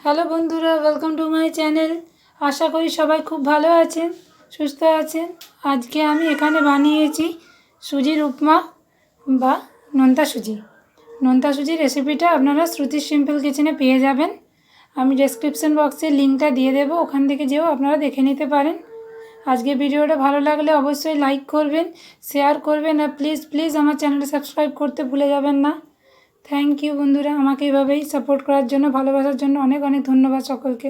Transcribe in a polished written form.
Hello বন্ধুরা, welcome to my channel. আশা করি সবাই খুব ভালো আছেন, সুস্থ আছেন। আজকে আমি এখানে বানিয়েছি সুজির উপমা বা নোনতা সুজির রেসিপিটা আপনারা শ্রুতির সিম্পল কিচেনে পেয়ে যাবেন। আমি ডেসক্রিপশন বক্সে লিঙ্কটা দিয়ে দেবো, ওখান থেকে যেও আপনারা দেখে নিতে পারেন। আজকে ভিডিওটা ভালো লাগলে অবশ্যই লাইক করবেন, শেয়ার করবেন, আর প্লিজ আমার চ্যানেলটা সাবস্ক্রাইব করতে ভুলে যাবেন না। থ্যাংক ইউ বন্ধুরা, আমাকে এভাবেই সাপোর্ট করার জন্য, ভালোবাসার জন্য অনেক ধন্যবাদ সকলকে।